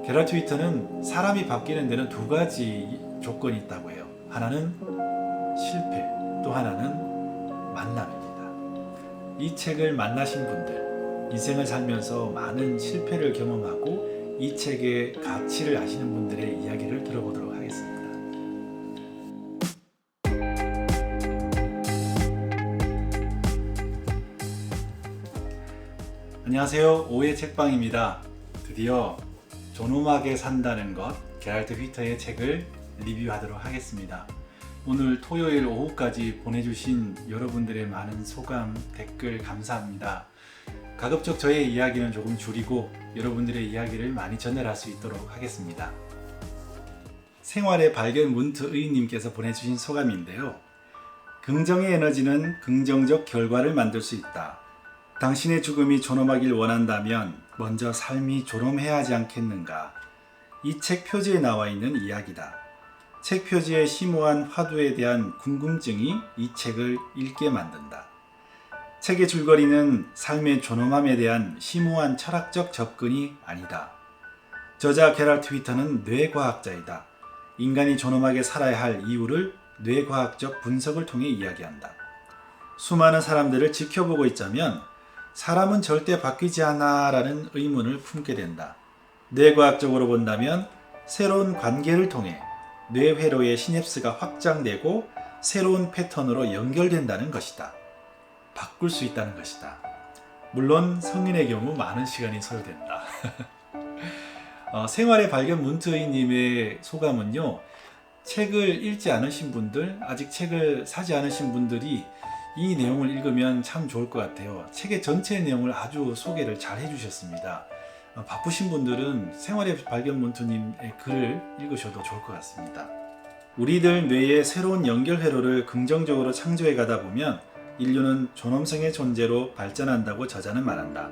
게랄트 휘터는 사람이 바뀌는 데는 두 가지 조건이 있다고 해요. 하나는 실패, 또 하나는 만남입니다. 이 책을 만나신 분들, 인생을 살면서 많은 실패를 경험하고 이 책의 가치를 아시는 분들의 이야기를 들어보도록 하겠습니다. 안녕하세요. 오해 책방입니다. 드디어 존엄하게 산다는 것, 게랄트 휘터의 책을 리뷰하도록 하겠습니다. 오늘 토요일 오후까지 보내주신 여러분들의 많은 소감, 댓글 감사합니다. 가급적 저의 이야기는 조금 줄이고 여러분들의 이야기를 많이 전달할 수 있도록 하겠습니다. 생활의 발견 문트의님께서 보내주신 소감인데요. 긍정의 에너지는 긍정적 결과를 만들 수 있다. 당신의 죽음이 존엄하길 원한다면 먼저 삶이 존엄해야 하지 않겠는가? 이 책 표지에 나와 있는 이야기다. 책 표지의 심오한 화두에 대한 궁금증이 이 책을 읽게 만든다. 책의 줄거리는 삶의 존엄함에 대한 심오한 철학적 접근이 아니다. 저자 게랄트 휘터는 뇌과학자이다. 인간이 존엄하게 살아야 할 이유를 뇌과학적 분석을 통해 이야기한다. 수많은 사람들을 지켜보고 있자면 사람은 절대 바뀌지 않아 라는 의문을 품게 된다. 뇌과학적으로 본다면 새로운 관계를 통해 뇌회로의 시냅스가 확장되고 새로운 패턴으로 연결된다는 것이다. 바꿀 수 있다는 것이다. 물론 성인의 경우 많은 시간이 소요된다. 생활의 발견 문트의님의 소감은요. 책을 읽지 않으신 분들, 아직 책을 사지 않으신 분들이 이 내용을 읽으면 참 좋을 것 같아요. 책의 전체 내용을 아주 소개를 잘 해주셨습니다. 바쁘신 분들은 생활의 발견 문트님의 글을 읽으셔도 좋을 것 같습니다. 우리들 뇌의 새로운 연결 회로를 긍정적으로 창조해 가다 보면 인류는 존엄성의 존재로 발전한다고 저자는 말한다.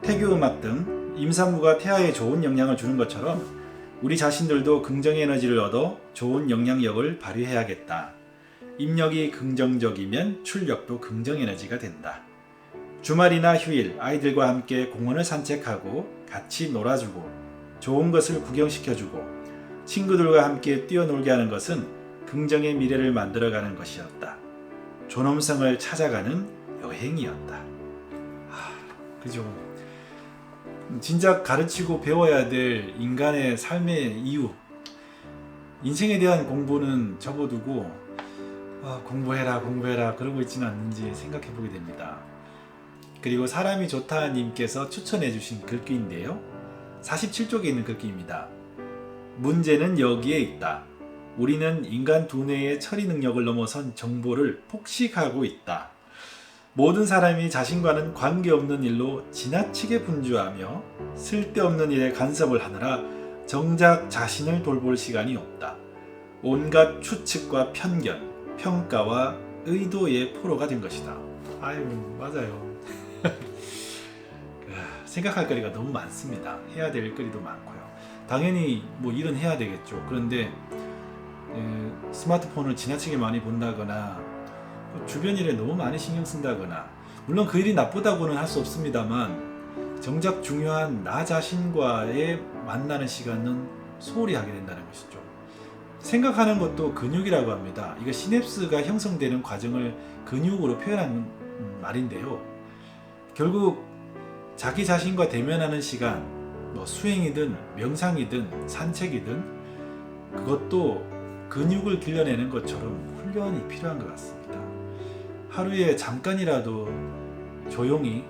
태교 음악 등 임산부가 태아에 좋은 영향을 주는 것처럼 우리 자신들도 긍정의 에너지를 얻어 좋은 영향력을 발휘해야겠다. 입력이 긍정적이면 출력도 긍정 에너지가 된다. 주말이나 휴일 아이들과 함께 공원을 산책하고 같이 놀아주고 좋은 것을 구경시켜주고 친구들과 함께 뛰어놀게 하는 것은 긍정의 미래를 만들어가는 것이었다. 존엄성을 찾아가는 여행이었다. 그죠? 진작 가르치고 배워야 될 인간의 삶의 이유, 인생에 대한 공부는 접어두고 공부해라 그러고 있지는 않는지 생각해 보게 됩니다. 그리고 사람이 좋다 님께서 추천해 주신 글귀인데요. 47쪽에 있는 글귀입니다. 문제는 여기에 있다. 우리는 인간 두뇌의 처리 능력을 넘어선 정보를 폭식하고 있다. 모든 사람이 자신과는 관계없는 일로 지나치게 분주하며 쓸데없는 일에 간섭을 하느라 정작 자신을 돌볼 시간이 없다. 온갖 추측과 편견, 평가와 의도의 포로가 된 것이다. 아유, 맞아요. 생각할 거리가 너무 많습니다. 해야 될 거리도 많고요. 당연히 일은 해야 되겠죠. 그런데 스마트폰을 지나치게 많이 본다거나 주변 일에 너무 많이 신경 쓴다거나, 물론 그 일이 나쁘다고는 할 수 없습니다만 정작 중요한 나 자신과의 만나는 시간은 소홀히 하게 된다는 것이죠. 생각하는 것도 근육이라고 합니다. 이거 시냅스가 형성되는 과정을 근육으로 표현하는 말인데요. 결국 자기 자신과 대면하는 시간, 수행이든 명상이든 산책이든 그것도 근육을 길러내는 것처럼 훈련이 필요한 것 같습니다. 하루에 잠깐이라도 조용히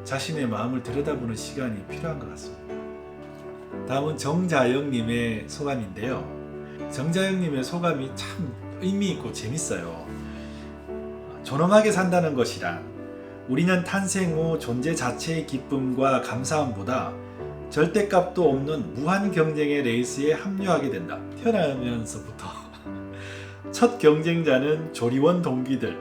자신의 마음을 들여다보는 시간이 필요한 것 같습니다. 다음은 정자영님의 소감인데요. 정자영님의 소감이 참 의미있고 재밌어요. 존엄하게 산다는 것이란 우리는 탄생 후 존재 자체의 기쁨과 감사함보다 절대값도 없는 무한 경쟁의 레이스에 합류하게 된다. 태어나면서부터 첫 경쟁자는 조리원 동기들.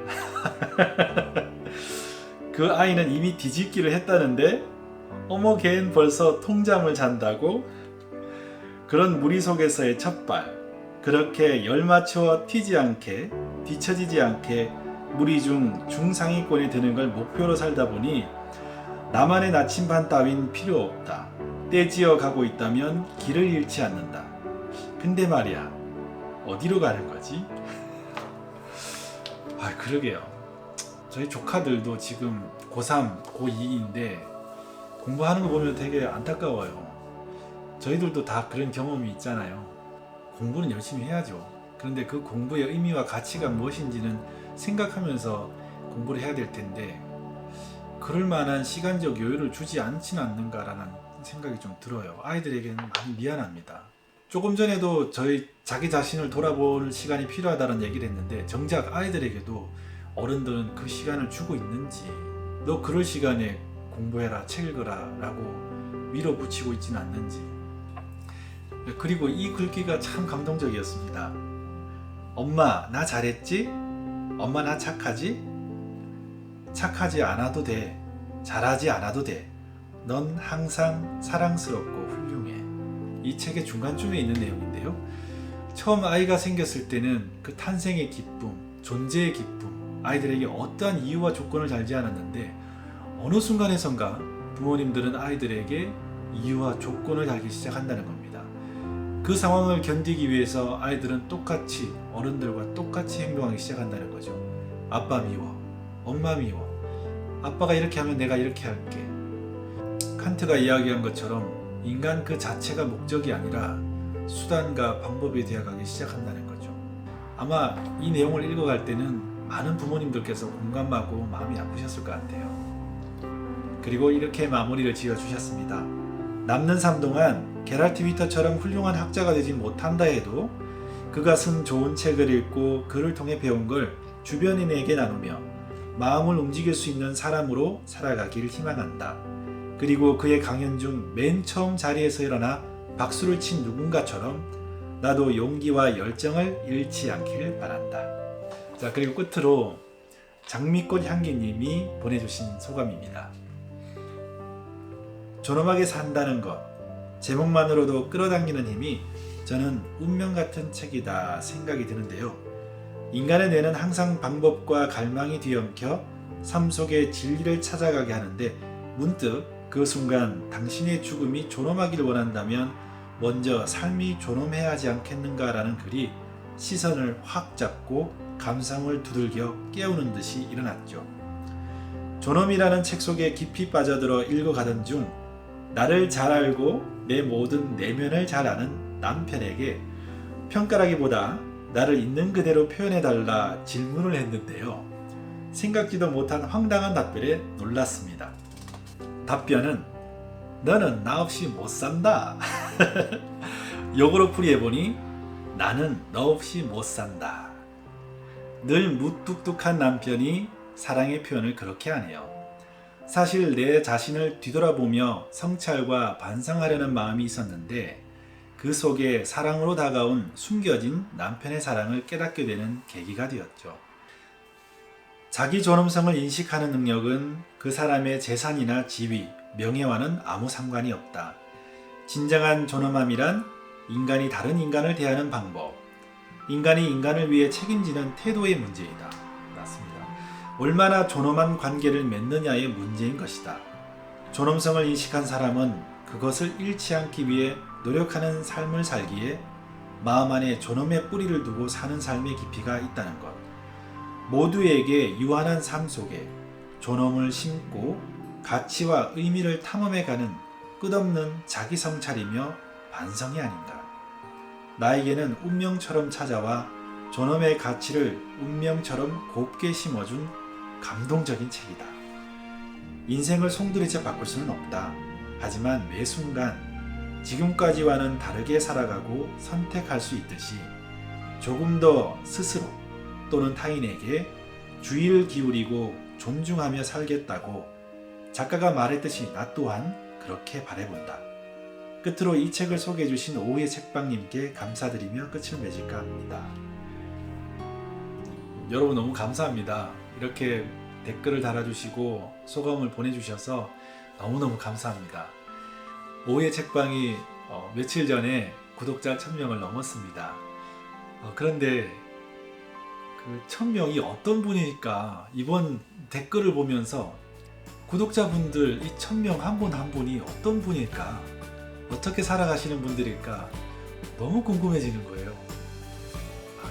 그 아이는 이미 뒤집기를 했다는데 어머 걔는 벌써 통잠을 잔다고? 그런 무리 속에서의 첫발, 그렇게 열맞춰 튀지 않게 뒤처지지 않게 무리 중 중상위권에 드는 걸 목표로 살다 보니 나만의 나침반 따윈 필요 없다. 떼지어 가고 있다면 길을 잃지 않는다. 근데 말이야, 어디로 가는 거지? 아, 그러게요. 저희 조카들도 지금 고3, 고2인데 공부하는 거 보면 되게 안타까워요. 저희들도 다 그런 경험이 있잖아요. 공부는 열심히 해야죠. 그런데 그 공부의 의미와 가치가 무엇인지는 생각하면서 공부를 해야 될 텐데 그럴 만한 시간적 여유를 주지 않지는 않는가라는 생각이 좀 들어요. 아이들에게는 많이 미안합니다. 조금 전에도 자기 자신을 돌아볼 시간이 필요하다는 얘기를 했는데 정작 아이들에게도 어른들은 그 시간을 주고 있는지, 너 그럴 시간에 공부해라, 책 읽어라 라고 밀어붙이고 있지는 않는지. 그리고 이 글귀가 참 감동적이었습니다. 엄마 나 잘했지? 엄마 나 착하지? 착하지 않아도 돼. 잘하지 않아도 돼. 넌 항상 사랑스럽고 훌륭해. 이 책의 중간쯤에 있는 내용인데요. 처음 아이가 생겼을 때는 그 탄생의 기쁨, 존재의 기쁨, 아이들에게 어떠한 이유와 조건을 달지 않았는데 어느 순간에선가 부모님들은 아이들에게 이유와 조건을 달기 시작한다는 겁니다. 그 상황을 견디기 위해서 아이들은 똑같이 어른들과 똑같이 행동하기 시작한다는 거죠. 아빠 미워, 엄마 미워, 아빠가 이렇게 하면 내가 이렇게 할게. 칸트가 이야기한 것처럼 인간 그 자체가 목적이 아니라 수단과 방법이 되어가기 시작한다는 거죠. 아마 이 내용을 읽어갈 때는 많은 부모님들께서 공감하고 마음이 아프셨을 것 같아요. 그리고 이렇게 마무리를 지어주셨습니다. 남는 삶 동안 게랄트 위터처럼 훌륭한 학자가 되지 못한다 해도 그가 쓴 좋은 책을 읽고 그를 통해 배운 걸 주변인에게 나누며 마음을 움직일 수 있는 사람으로 살아가길 희망한다. 그리고 그의 강연 중 맨 처음 자리에서 일어나 박수를 친 누군가처럼 나도 용기와 열정을 잃지 않길 바란다. 자, 그리고 끝으로 장미꽃 향기님이 보내주신 소감입니다. 존엄하게 산다는 것, 제목만으로도 끌어당기는 힘이 저는 운명 같은 책이다 생각이 드는데요. 인간의 뇌는 항상 방법과 갈망이 뒤엉켜 삶 속의 진리를 찾아가게 하는데 문득 그 순간 당신의 죽음이 존엄하기를 원한다면 먼저 삶이 존엄해야 하지 않겠는가라는 글이 시선을 확 잡고 감상을 두들겨 깨우는 듯이 일어났죠. 존엄이라는 책 속에 깊이 빠져들어 읽어가던 중 나를 잘 알고 내 모든 내면을 잘 아는 남편에게 평가라기보다 나를 있는 그대로 표현해달라 질문을 했는데요. 생각지도 못한 황당한 답변에 놀랐습니다. 답변은 너는 나 없이 못 산다. 역으로 풀이해보니 나는 너 없이 못 산다. 늘 무뚝뚝한 남편이 사랑의 표현을 그렇게 하네요. 사실 내 자신을 뒤돌아보며 성찰과 반성하려는 마음이 있었는데 그 속에 사랑으로 다가온 숨겨진 남편의 사랑을 깨닫게 되는 계기가 되었죠. 자기 존엄성을 인식하는 능력은 그 사람의 재산이나 지위, 명예와는 아무 상관이 없다. 진정한 존엄함이란 인간이 다른 인간을 대하는 방법, 인간이 인간을 위해 책임지는 태도의 문제이다. 맞습니다. 얼마나 존엄한 관계를 맺느냐의 문제인 것이다. 존엄성을 인식한 사람은 그것을 잃지 않기 위해 노력하는 삶을 살기에 마음 안에 존엄의 뿌리를 두고 사는 삶의 깊이가 있다는 것. 모두에게 유한한 삶 속에 존엄을 심고 가치와 의미를 탐험해가는 끝없는 자기 성찰이며 반성이 아닌가. 나에게는 운명처럼 찾아와 존엄의 가치를 운명처럼 곱게 심어준 감동적인 책이다. 인생을 송두리째 바꿀 수는 없다. 하지만 매 순간 지금까지와는 다르게 살아가고 선택할 수 있듯이 조금 더 스스로 또는 타인에게 주의를 기울이고 존중하며 살겠다고 작가가 말했듯이 나 또한 그렇게 바라본다. 끝으로 이 책을 소개해 주신 오후의 책방님께 감사드리며 끝을 맺을까 합니다. 여러분 너무 감사합니다. 이렇게 댓글을 달아주시고 소감을 보내주셔서 너무너무 감사합니다. 오후의 책방이 며칠 전에 구독자 1000명을 넘었습니다. 그런데 그 1000명이 어떤 분이니까 이번 댓글을 보면서 구독자분들 이 1000명 한 분 한 분이 어떤 분일까 어떻게 살아가시는 분들일까 너무 궁금해지는 거예요.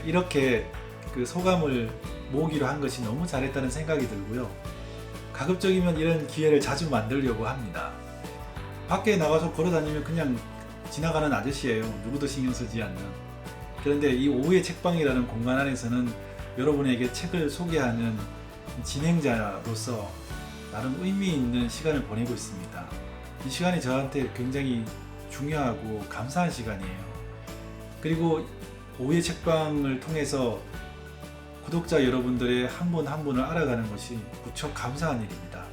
이렇게 그 소감을 모으기로 한 것이 너무 잘했다는 생각이 들고요. 가급적이면 이런 기회를 자주 만들려고 합니다. 밖에 나가서 걸어다니면 그냥 지나가는 아저씨예요. 누구도 신경 쓰지 않는. 그런데 이 오후의 책방이라는 공간 안에서는 여러분에게 책을 소개하는 진행자로서 나름 의미 있는 시간을 보내고 있습니다. 이 시간이 저한테 굉장히 중요하고 감사한 시간이에요. 그리고 오후의 책방을 통해서 구독자 여러분들의 한 분 한 분을 알아가는 것이 무척 감사한 일입니다.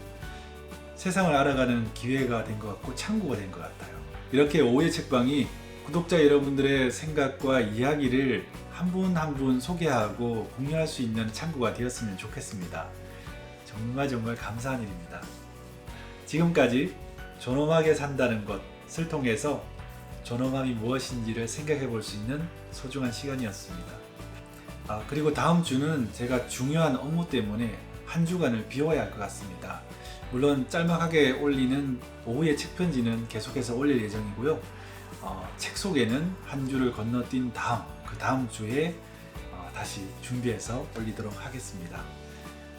세상을 알아가는 기회가 된 것 같고 창구가 된 것 같아요. 이렇게 오후의 책방이 구독자 여러분들의 생각과 이야기를 한 분 한 분 소개하고 공유할 수 있는 창구가 되었으면 좋겠습니다. 정말 감사한 일입니다. 지금까지 존엄하게 산다는 것을 통해서 존엄함이 무엇인지를 생각해 볼 수 있는 소중한 시간이었습니다. 그리고 다음 주는 제가 중요한 업무 때문에 한 주간을 비워야 할 것 같습니다. 물론 짤막하게 올리는 오후의 책편지는 계속해서 올릴 예정이고요. 책 소개는 한 주를 건너뛴 그 다음 주에 다시 준비해서 올리도록 하겠습니다.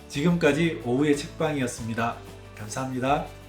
지금까지 오후의 책방이었습니다. 감사합니다.